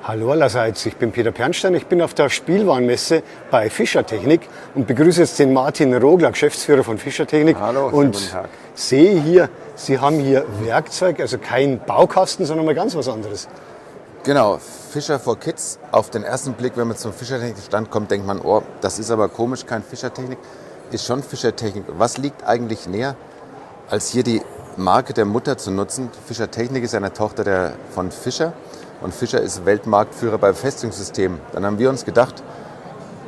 Hallo allerseits, ich bin Peter Pernstein, ich bin auf der Spielwarenmesse bei Fischer Technik und begrüße jetzt den Martin Rogler, Geschäftsführer von Fischer Technik. Hallo, und guten Tag. Sehe hier, Sie haben hier Werkzeug, also kein Baukasten, sondern mal ganz was anderes. Genau, Fischer for Kids. Auf den ersten Blick, wenn man zum Fischer Technik-Stand kommt, denkt man, oh, das ist aber komisch, kein Fischer Technik. Ist schon Fischer Technik. Was liegt eigentlich näher, als hier die Marke der Mutter zu nutzen? Fischer Technik ist eine Tochter von Fischer. Und Fischer ist Weltmarktführer bei Befestigungssystemen. Dann haben wir uns gedacht,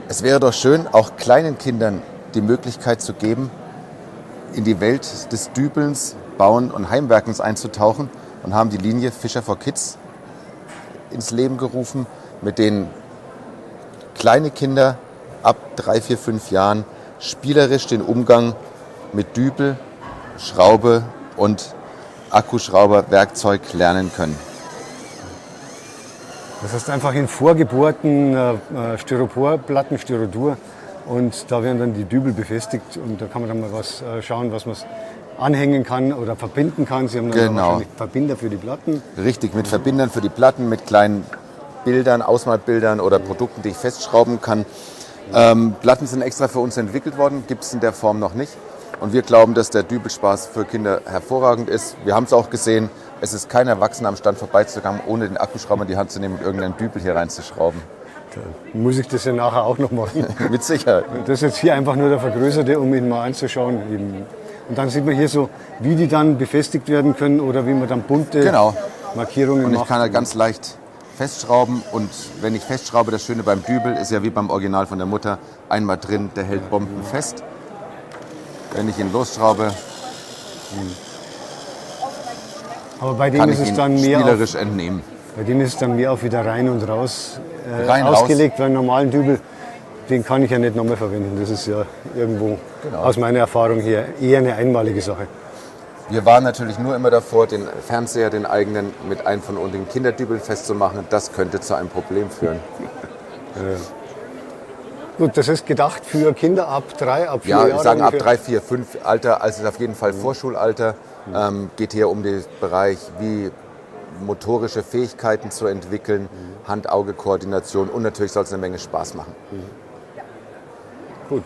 es wäre doch schön, auch kleinen Kindern die Möglichkeit zu geben, in die Welt des Dübelns, Bauen und Heimwerkens einzutauchen und haben die Linie Fischer for Kids ins Leben gerufen, mit denen kleine Kinder ab 3, 4, 5 Jahren spielerisch den Umgang mit Dübel, Schraube und Akkuschrauberwerkzeug lernen können. Das heißt einfach in vorgebohrten Styroporplatten, Styrodur, und da werden dann die Dübel befestigt und da kann man dann mal was schauen, was man anhängen kann oder verbinden kann. Sie haben dann wahrscheinlich Verbinder für die Platten. Richtig, mit Verbindern für die Platten, mit kleinen Bildern, Ausmalbildern oder Produkten, die ich festschrauben kann. Platten sind extra für uns entwickelt worden, gibt es in der Form noch nicht. Und wir glauben, dass der Dübelspaß für Kinder hervorragend ist. Wir haben es auch gesehen, es ist kein Erwachsener am Stand vorbeizukommen, ohne den Akkuschrauber in die Hand zu nehmen und irgendeinen Dübel hier reinzuschrauben. Da muss ich das ja nachher auch noch machen. Mit Sicherheit. Das ist jetzt hier einfach nur der Vergrößerte, um ihn mal anzuschauen. Und dann sieht man hier so, wie die dann befestigt werden können oder wie man dann bunte Markierungen macht. Und ich kann halt ganz leicht festschrauben, und wenn ich festschraube, das Schöne beim Dübel ist ja wie beim Original von der Mutter, einmal drin, der hält Bomben fest. Wenn ich ihn losschraube, aber bei dem kann ist ich es ihn dann mehr spielerisch entnehmen. Bei dem ist es dann mehr auf wieder rein und raus Rein, ausgelegt, weil einen normalen Dübel, den kann ich ja nicht nochmal verwenden. Das ist ja irgendwo aus meiner Erfahrung her eher eine einmalige Sache. Wir waren natürlich nur immer davor, den Fernseher, den eigenen, mit einem von unseren Kinderdübeln festzumachen. Das könnte zu einem Problem führen. Gut, das ist gedacht für Kinder ab 3, ab 4 Jahren? Ja, wir sagen ungefähr. ab 3, 4, 5 Alter, also ist auf jeden Fall Vorschulalter. Geht hier um den Bereich, wie motorische Fähigkeiten zu entwickeln, Hand-Auge-Koordination, und natürlich soll es eine Menge Spaß machen. Gut.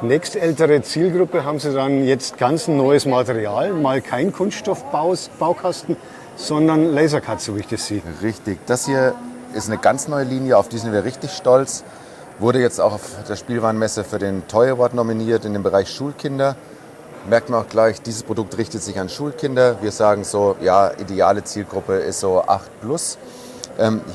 Nächstältere Zielgruppe haben Sie dann jetzt ganz ein neues Material, mal kein Kunststoffbaukasten, sondern Lasercut, so wie ich das sehe. Richtig, das hier ist eine ganz neue Linie, auf die sind wir richtig stolz. Wurde jetzt auch auf der Spielwarenmesse für den Toy Award nominiert in dem Bereich Schulkinder. Merkt man auch gleich, dieses Produkt richtet sich an Schulkinder. Wir sagen so, ja, ideale Zielgruppe ist so 8+.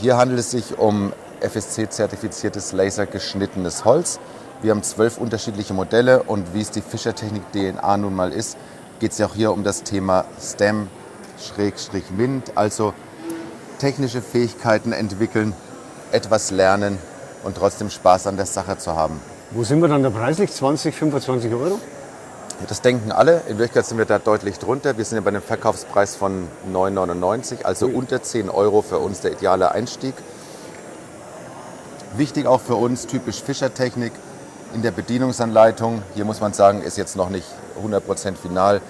Hier handelt es sich um FSC-zertifiziertes lasergeschnittenes Holz. Wir haben 12 unterschiedliche Modelle, und wie es die Fischer Technik DNA nun mal ist, geht es ja auch hier um das Thema STEM/MINT, also technische Fähigkeiten entwickeln, etwas lernen und trotzdem Spaß an der Sache zu haben. Wo sind wir dann da preislich? 20, 25 Euro? Das denken alle. In Wirklichkeit sind wir da deutlich drunter. Wir sind ja bei einem Verkaufspreis von 9,99 €, also unter 10 € für uns der ideale Einstieg. Wichtig auch für uns, typisch Fischer Technik, in der Bedienungsanleitung, hier muss man sagen, ist jetzt noch nicht 100% final,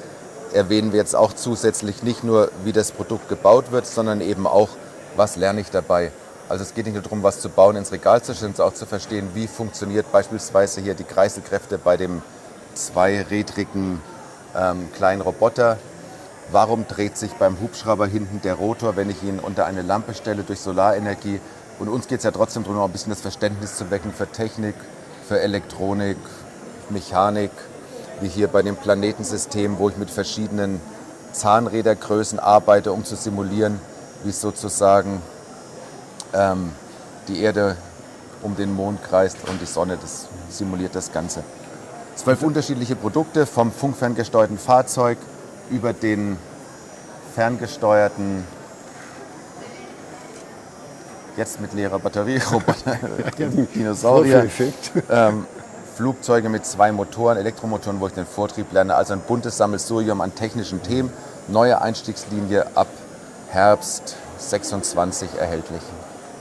erwähnen wir jetzt auch zusätzlich nicht nur, wie das Produkt gebaut wird, sondern eben auch, was lerne ich dabei. Also es geht nicht nur darum, was zu bauen, ins Regal zu stellen, sondern auch zu verstehen, wie funktioniert beispielsweise hier die Kreiselkräfte bei dem zweirädrigen kleinen Roboter. Warum dreht sich beim Hubschrauber hinten der Rotor, wenn ich ihn unter eine Lampe stelle durch Solarenergie? Und uns geht es ja trotzdem darum, ein bisschen das Verständnis zu wecken für Technik, für Elektronik, Mechanik, wie hier bei dem Planetensystem, wo ich mit verschiedenen Zahnrädergrößen arbeite, um zu simulieren, wie es sozusagen die Erde um den Mond kreist und die Sonne, das simuliert das Ganze. 12 unterschiedliche Produkte, vom funkferngesteuerten Fahrzeug über den ferngesteuerten, jetzt mit leerer Batterie, Roboter, Dinosaurier, Flugzeuge mit 2 Motoren, Elektromotoren, wo ich den Vortrieb lerne. Also ein buntes Sammelsurium an technischen Themen. Neue Einstiegslinie ab Herbst 26 erhältlich.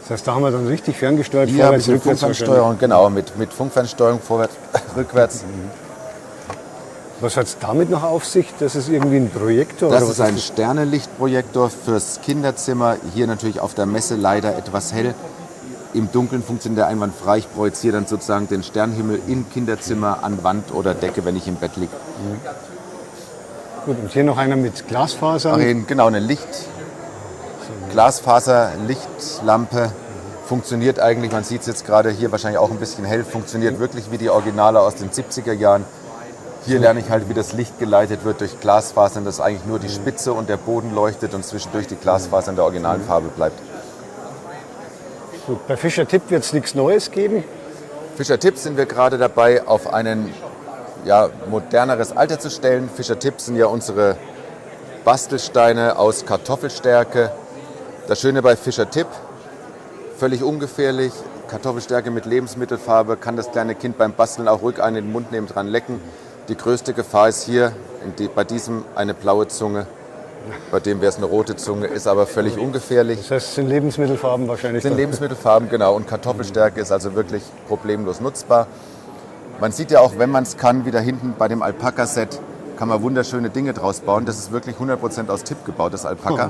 Das heißt, da haben wir dann richtig ferngesteuert, Hier vorwärts, mit rückwärts Funkfernsteuerung, genau, mit Funkfernsteuerung vorwärts, rückwärts. Was hat es damit noch auf sich? Das ist irgendwie ein Projektor? Das oder ist was ein Sternenlichtprojektor fürs Kinderzimmer. Hier natürlich auf der Messe leider etwas hell. Im Dunkeln funktioniert der einwandfrei. Ich projiziere dann sozusagen den Sternenhimmel im Kinderzimmer an Wand oder Decke, wenn ich im Bett liege. Gut, und hier noch einer mit Glasfasern. Genau, eine Glasfaser-Lichtlampe. Funktioniert eigentlich, man sieht es jetzt gerade hier wahrscheinlich auch ein bisschen hell, funktioniert wirklich wie die Originale aus den 70er Jahren. Hier lerne ich halt, wie das Licht geleitet wird durch Glasfasern, dass eigentlich nur die Spitze und der Boden leuchtet und zwischendurch die Glasfaser in der originalen Farbe bleibt. Gut, bei Fischer Tipp wird es nichts Neues geben. Fischer Tipp sind wir gerade dabei, auf ein moderneres Alter zu stellen. Fischer Tipp sind ja unsere Bastelsteine aus Kartoffelstärke. Das Schöne bei Fischer Tipp, völlig ungefährlich, Kartoffelstärke mit Lebensmittelfarbe, kann das kleine Kind beim Basteln auch ruhig einen in den Mund nehmen, dran lecken. Die größte Gefahr ist hier, bei diesem eine blaue Zunge, bei dem wäre es eine rote Zunge, ist aber völlig ungefährlich. Das heißt, es sind Lebensmittelfarben wahrscheinlich. Das sind Lebensmittelfarben, genau, und Kartoffelstärke ist also wirklich problemlos nutzbar. Man sieht ja auch, wenn man es kann, wieder hinten bei dem Alpaka-Set, kann man wunderschöne Dinge draus bauen. Das ist wirklich 100% aus Tipp gebaut, das Alpaka.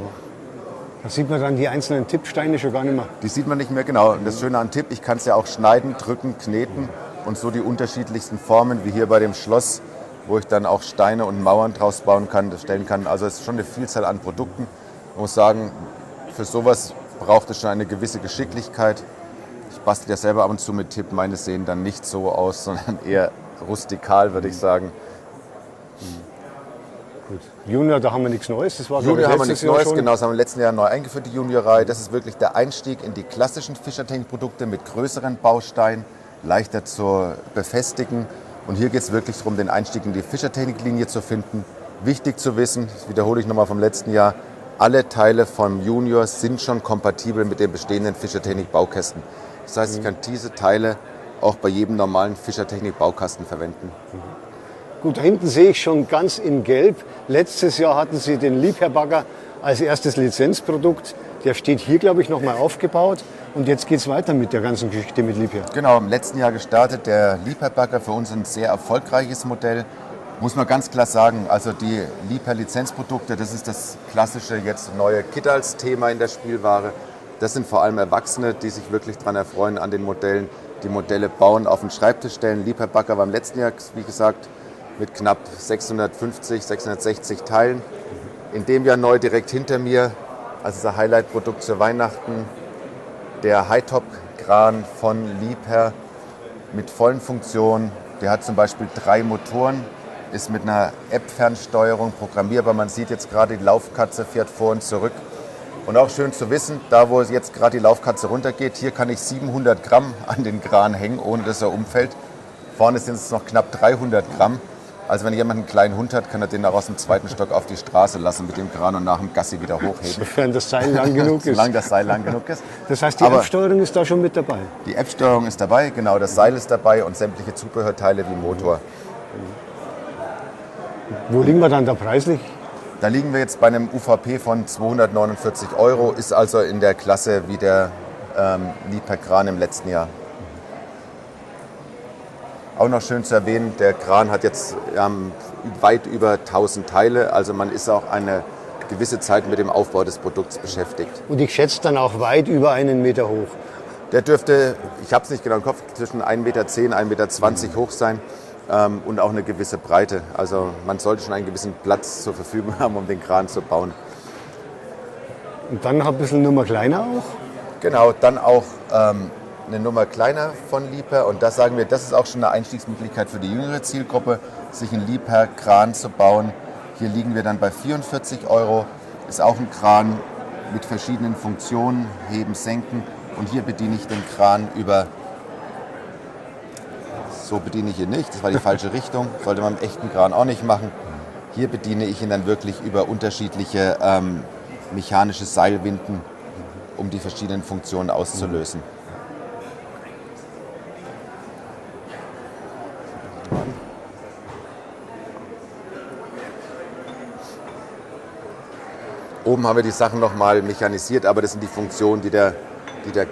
Da sieht man dann die einzelnen Tippsteine schon gar nicht mehr. Die sieht man nicht mehr genau. Und das Schöne an Tipp, ich kann es ja auch schneiden, drücken, kneten und so die unterschiedlichsten Formen, wie hier bei dem Schloss, wo ich dann auch Steine und Mauern draus bauen kann, stellen kann. Also es ist schon eine Vielzahl an Produkten. Ich muss sagen, für sowas braucht es schon eine gewisse Geschicklichkeit. Ich bastel ja selber ab und zu mit Tipp. Meine sehen dann nicht so aus, sondern eher rustikal, würde ich sagen. Gut. Junior, da haben wir nichts Neues. Das war Junior haben wir nichts Neues, schon. genau, das haben wir im letzten Jahr neu eingeführt, die Junior-Reihe. Das ist wirklich der Einstieg in die klassischen Fischertechnik-Produkte mit größeren Bausteinen, leichter zu befestigen. Und hier geht es wirklich darum, den Einstieg in die Fischertechnik-Linie zu finden. Wichtig zu wissen, das wiederhole ich nochmal vom letzten Jahr, alle Teile vom Junior sind schon kompatibel mit den bestehenden Fischertechnik-Baukästen. Das heißt, ich kann diese Teile auch bei jedem normalen Fischertechnik-Baukasten verwenden. Gut, da hinten sehe ich schon ganz in Gelb. Letztes Jahr hatten Sie den Liebherr-Bagger als erstes Lizenzprodukt. Der steht hier, glaube ich, nochmal aufgebaut. Und jetzt geht es weiter mit der ganzen Geschichte mit Liebherr. Genau, im letzten Jahr gestartet. Der Liebherr-Bagger, für uns ein sehr erfolgreiches Modell. Muss man ganz klar sagen, also die Liebherr-Lizenzprodukte, das ist das klassische, jetzt neue Kiddals-Thema in der Spielware. Das sind vor allem Erwachsene, die sich wirklich daran erfreuen an den Modellen. Die Modelle bauen, auf den Schreibtisch stellen. Liebherr-Bagger war im letzten Jahr, wie gesagt, mit knapp 650, 660 Teilen. In dem Jahr neu direkt hinter mir, also das Highlight-Produkt zu Weihnachten, der High-Top-Kran von Liebherr mit vollen Funktionen. Der hat zum Beispiel 3 Motoren, ist mit einer App-Fernsteuerung programmierbar. Man sieht jetzt gerade, die Laufkatze fährt vor und zurück. Und auch schön zu wissen, da wo jetzt gerade die Laufkatze runtergeht, hier kann ich 700 Gramm an den Kran hängen, ohne dass er umfällt. Vorne sind es noch knapp 300 Gramm. Also wenn jemand einen kleinen Hund hat, kann er den auch aus dem 2. Stock auf die Straße lassen mit dem Kran und nach dem Gassi wieder hochheben. Sofern das Seil lang genug ist. Solange das Seil lang genug ist. Das heißt, die App-Steuerung ist da schon mit dabei? Die App-Steuerung ist dabei, genau, das Seil ist dabei und sämtliche Zubehörteile wie Motor. Wo liegen wir dann da preislich? Da liegen wir jetzt bei einem UVP von 249 €, ist also in der Klasse wie der Liebherr-Kran im letzten Jahr. Auch noch schön zu erwähnen, der Kran hat jetzt weit über 1000 Teile, also man ist auch eine gewisse Zeit mit dem Aufbau des Produkts beschäftigt. Und ich schätze dann auch weit über 1 Meter hoch. Der dürfte, ich habe es nicht genau im Kopf, zwischen 1,10 Meter, 1,20 Meter hoch sein und auch eine gewisse Breite. Also man sollte schon einen gewissen Platz zur Verfügung haben, um den Kran zu bauen. Und dann noch ein bisschen Nummer kleiner auch? Genau, dann auch eine Nummer kleiner von Liebherr. Und das sagen wir, das ist auch schon eine Einstiegsmöglichkeit für die jüngere Zielgruppe, sich einen Liebherr-Kran zu bauen. Hier liegen wir dann bei 44 €. Ist auch ein Kran mit verschiedenen Funktionen, heben, senken. Und hier bediene ich den Kran über, so bediene ich ihn nicht, das war die falsche Richtung, sollte man im echten Kran auch nicht machen. Hier bediene ich ihn dann wirklich über unterschiedliche mechanische Seilwinden, um die verschiedenen Funktionen auszulösen. Oben haben wir die Sachen nochmal mechanisiert, aber das sind die Funktionen, die der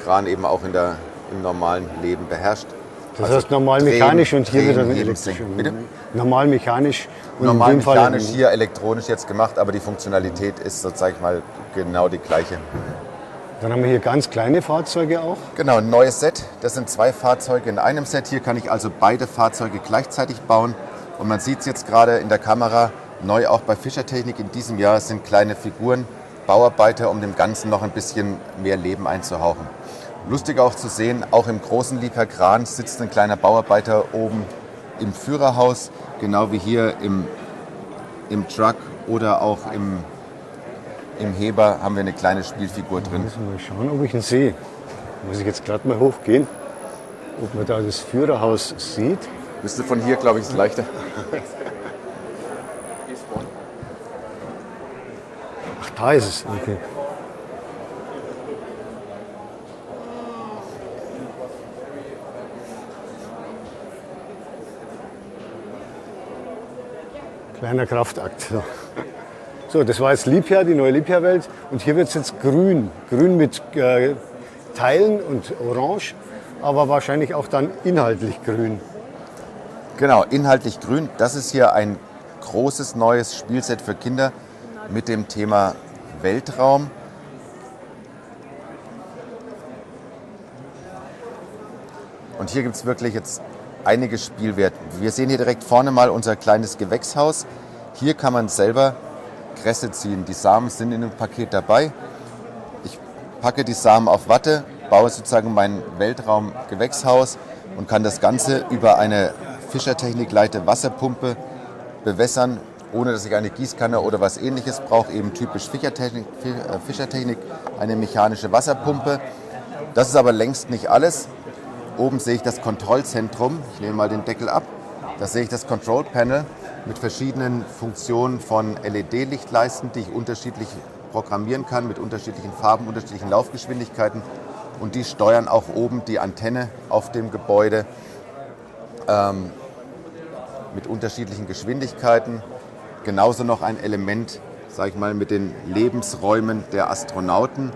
Kran eben auch im normalen Leben beherrscht. Das heißt normal mechanisch und hier wieder drehen, elektrisch. Bitte? Normal mechanisch und Normal in dem Fall mechanisch, hier elektronisch jetzt gemacht, aber die Funktionalität ist, so sag ich mal, genau die gleiche. Dann haben wir hier ganz kleine Fahrzeuge auch. Genau, ein neues Set. Das sind 2 Fahrzeuge in einem Set. Hier kann ich also beide Fahrzeuge gleichzeitig bauen. Und man sieht es jetzt gerade in der Kamera, neu auch bei Fischer Technik in diesem Jahr sind kleine Figuren, Bauarbeiter, um dem Ganzen noch ein bisschen mehr Leben einzuhauchen. Lustig auch zu sehen, auch im großen Liebherr-Kran sitzt ein kleiner Bauarbeiter oben im Führerhaus, genau wie hier im Truck oder auch im Heber haben wir eine kleine Spielfigur drin. Müssen wir mal schauen, ob ich ihn sehe. Muss ich jetzt gerade mal hochgehen, ob man da das Führerhaus sieht. Müsste von hier, glaube ich, ist leichter. Ach, da ist es. Okay. Kleiner Kraftakt. So, das war jetzt Liebherr, die neue Liebherr-Welt. Und hier wird es jetzt grün. Grün mit Teilen und orange, aber wahrscheinlich auch dann inhaltlich grün. Genau, inhaltlich grün. Das ist hier ein großes neues Spielset für Kinder mit dem Thema Weltraum. Und hier gibt es wirklich jetzt einiges Spielwert. Wir sehen hier direkt vorne mal unser kleines Gewächshaus. Hier kann man selber Kresse ziehen. Die Samen sind in dem Paket dabei. Ich packe die Samen auf Watte, baue sozusagen mein Weltraumgewächshaus und kann das Ganze über eine Fischer Technik Leite Wasserpumpe bewässern, ohne dass ich eine Gießkanne oder was Ähnliches brauche. Eben typisch Fischer Technik, eine mechanische Wasserpumpe. Das ist aber längst nicht alles. Oben sehe ich das Kontrollzentrum. Ich nehme mal den Deckel ab. Da sehe ich das Control Panel mit verschiedenen Funktionen von LED-Lichtleisten, die ich unterschiedlich programmieren kann, mit unterschiedlichen Farben, unterschiedlichen Laufgeschwindigkeiten. Und die steuern auch oben die Antenne auf dem Gebäude mit unterschiedlichen Geschwindigkeiten. Genauso noch ein Element, sage ich mal, mit den Lebensräumen der Astronauten.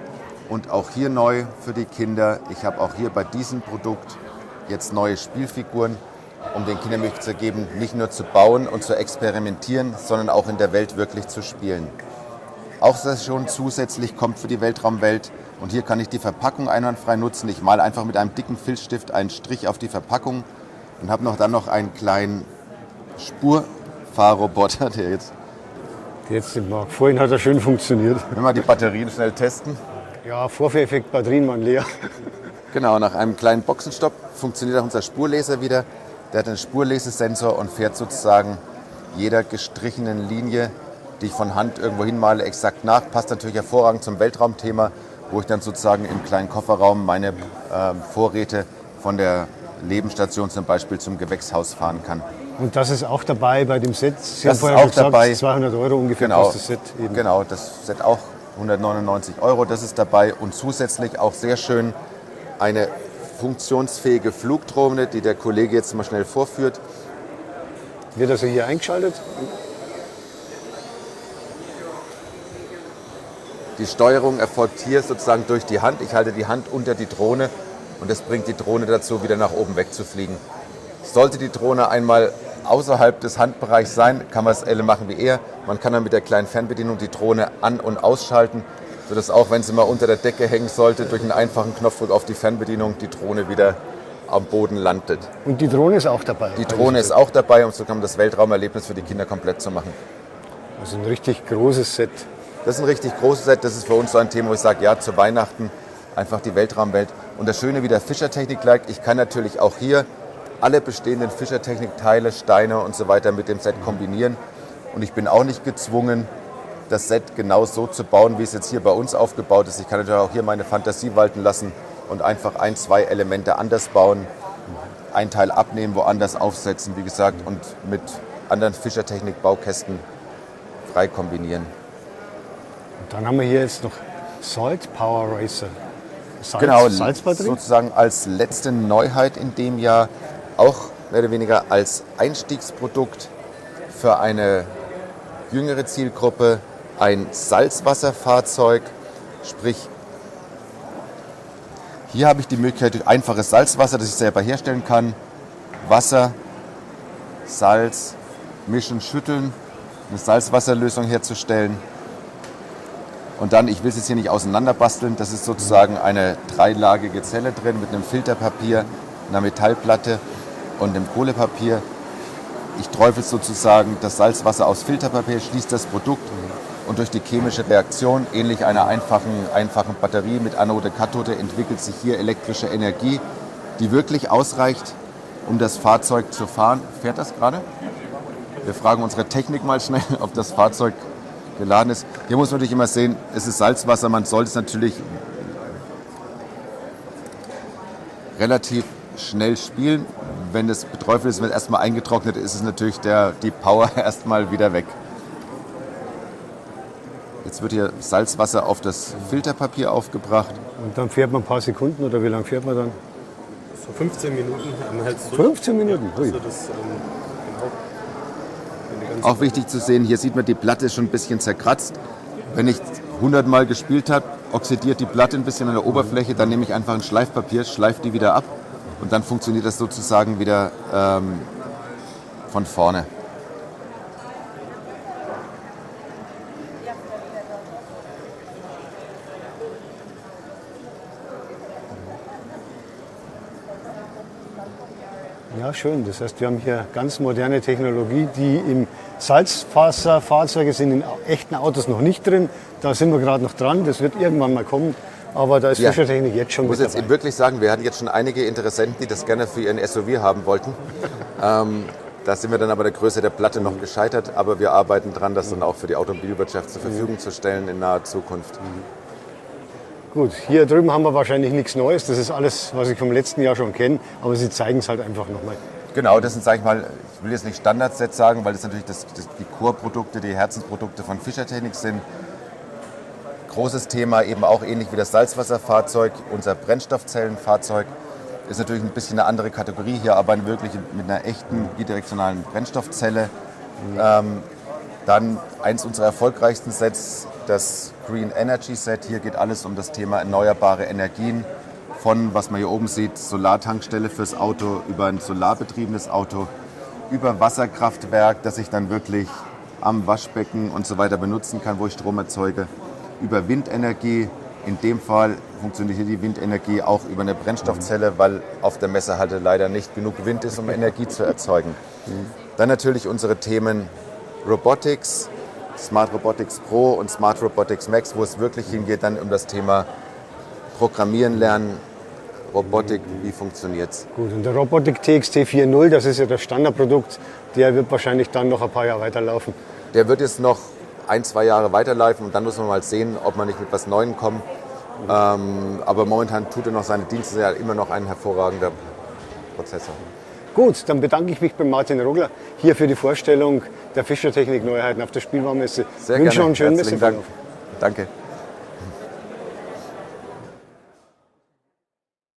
Und auch hier neu für die Kinder, ich habe auch hier bei diesem Produkt jetzt neue Spielfiguren, um den Kindern Möglichkeit zu geben, nicht nur zu bauen und zu experimentieren, sondern auch in der Welt wirklich zu spielen. Auch das schon zusätzlich kommt für die Weltraumwelt. Und hier kann ich die Verpackung einwandfrei nutzen. Ich male einfach mit einem dicken Filzstift einen Strich auf die Verpackung und habe dann noch einen kleinen Spurfahrroboter, der jetzt... Jetzt den Marc. Vorhin hat er schön funktioniert. Wenn wir die Batterien schnell testen. Ja, Vorführeffekt, Batterien waren leer. Genau, nach einem kleinen Boxenstopp funktioniert auch unser Spurleser wieder. Der hat einen Spurlesesensor und fährt sozusagen jeder gestrichenen Linie, die ich von Hand irgendwo hinmale, exakt nach. Passt natürlich hervorragend zum Weltraumthema, wo ich dann sozusagen im kleinen Kofferraum meine Vorräte von der Nebenstation zum Beispiel zum Gewächshaus fahren kann. Und das ist auch dabei bei dem Set. Sie Das haben vorher ist schon auch gesagt, dabei. 200 € ungefähr Genau, kostet das Set eben. Genau, das Set auch 199 €, das ist dabei. Und zusätzlich auch sehr schön eine funktionsfähige Flugdrohne, die der Kollege jetzt mal schnell vorführt. Wird also hier eingeschaltet? Die Steuerung erfolgt hier sozusagen durch die Hand. Ich halte die Hand unter die Drohne und das bringt die Drohne dazu, wieder nach oben wegzufliegen. Sollte die Drohne einmal außerhalb des Handbereichs sein, kann man es machen wie er. Man kann dann mit der kleinen Fernbedienung die Drohne an- und ausschalten, sodass auch wenn sie mal unter der Decke hängen sollte, durch einen einfachen Knopfdruck auf die Fernbedienung die Drohne wieder am Boden landet. Und die Drohne ist auch dabei? Die Drohne ist auch dabei, um so kann man das Weltraumerlebnis für die Kinder komplett zu machen. Also ein richtig großes Set. Das ist ein richtig großes Set. Das ist für uns so ein Thema, wo ich sage, ja, zu Weihnachten einfach die Weltraumwelt. Und das Schöne, wie der Fischer Technik like, ich kann natürlich auch hier alle bestehenden Fischer Technik Teile, Steine und so weiter mit dem Set kombinieren. Und ich bin auch nicht gezwungen, das Set genau so zu bauen, wie es jetzt hier bei uns aufgebaut ist. Ich kann natürlich auch hier meine Fantasie walten lassen und einfach 1, 2 Elemente anders bauen, ein Teil abnehmen, woanders aufsetzen, wie gesagt, und mit anderen Fischer Technik Baukästen frei kombinieren. Und dann haben wir hier jetzt noch Salt Power Racer. Salzbatterie? Sozusagen als letzte Neuheit in dem Jahr, auch mehr oder weniger als Einstiegsprodukt für eine jüngere Zielgruppe, ein Salzwasserfahrzeug, sprich hier habe ich die Möglichkeit, durch einfaches Salzwasser, das ich selber herstellen kann, Wasser, Salz, mischen, schütteln, eine Salzwasserlösung herzustellen. Und dann, ich will es jetzt hier nicht auseinanderbasteln, das ist sozusagen eine dreilagige Zelle drin mit einem Filterpapier, einer Metallplatte und einem Kohlepapier. Ich träufel sozusagen das Salzwasser aus Filterpapier, schließe das Produkt und durch die chemische Reaktion, ähnlich einer einfachen Batterie mit Anode, Kathode, entwickelt sich hier elektrische Energie, die wirklich ausreicht, um das Fahrzeug zu fahren. Fährt das gerade? Wir fragen unsere Technik mal schnell, ob das Fahrzeug geladen ist. Hier muss man natürlich immer sehen, es ist Salzwasser, man sollte es natürlich relativ schnell spielen. Wenn es beträufelt ist, wenn es erstmal eingetrocknet ist, ist natürlich die Power erstmal wieder weg. Jetzt wird hier Salzwasser auf das Filterpapier aufgebracht. Und dann fährt man ein paar Sekunden oder wie lange fährt man dann? So 15 Minuten anhältst du. 15 Minuten? Ui. Also das, genau. Wenn die ganze Auch wichtig zu sehen, hier sieht man, die Platte ist schon ein bisschen zerkratzt. Wenn ich 100 Mal gespielt habe, oxidiert die Platte ein bisschen an der Oberfläche, dann nehme ich einfach ein Schleifpapier, schleife die wieder ab und dann funktioniert das sozusagen wieder von vorne. Ja, schön. Das heißt, wir haben hier ganz moderne Technologie, die im Salzwasserfahrzeuge sind, in echten Autos noch nicht drin. Da sind wir gerade noch dran. Das wird irgendwann mal kommen. Aber da ist Ja. Fischertechnik jetzt schon Ich muss mit jetzt dabei. wirklich sagen, wir hatten jetzt schon einige Interessenten, die das gerne für ihren SUV haben wollten. Da sind wir dann aber der Größe der Platte noch gescheitert. Aber wir arbeiten dran, das dann auch für die Automobilwirtschaft zur Verfügung zu stellen in naher Zukunft. Gut, hier drüben haben wir wahrscheinlich nichts Neues. Das ist alles, was ich vom letzten Jahr schon kenne. Aber Sie zeigen es halt einfach nochmal. Genau, das sind, sage ich mal, ich will jetzt nicht Standardsets sagen, weil das natürlich die Core-Produkte, die Herzensprodukte von Fischertechnik sind. Großes Thema, eben auch ähnlich wie das Salzwasserfahrzeug, unser Brennstoffzellenfahrzeug ist natürlich ein bisschen eine andere Kategorie. Hier arbeiten wir wirklich mit einer echten bidirektionalen Brennstoffzelle. Dann eins unserer erfolgreichsten Sets, das Green Energy Set. Hier geht alles um das Thema erneuerbare Energien. Von, was man hier oben sieht, Solartankstelle fürs Auto, über ein solarbetriebenes Auto, über Wasserkraftwerk, das ich dann wirklich am Waschbecken und so weiter benutzen kann, wo ich Strom erzeuge, über Windenergie. In dem Fall funktioniert hier die Windenergie auch über eine Brennstoffzelle, weil auf der Messerhalde leider nicht genug Wind ist, um Energie zu erzeugen. Dann natürlich unsere Themen Robotics, Smart Robotics Pro und Smart Robotics Max, wo es wirklich hingeht dann um das Thema Programmieren lernen, Robotik, wie funktioniert es. Gut, und der Robotik TXT 4.0, das ist ja das Standardprodukt, der wird wahrscheinlich dann noch ein paar Jahre weiterlaufen. Der wird jetzt noch 1-2 Jahre weiterlaufen und dann muss man mal sehen, ob man nicht mit was Neuem kommt. Aber momentan tut er noch seine Dienste, er hat immer noch ein hervorragender Prozessor. Gut, dann bedanke ich mich bei Martin Rogler hier für die Vorstellung der Fischertechnik-Neuheiten auf der Spielwarenmesse. Sehr Wünsche noch gerne. einen schönen Herzlichen Dank. Messeverlauf. Danke.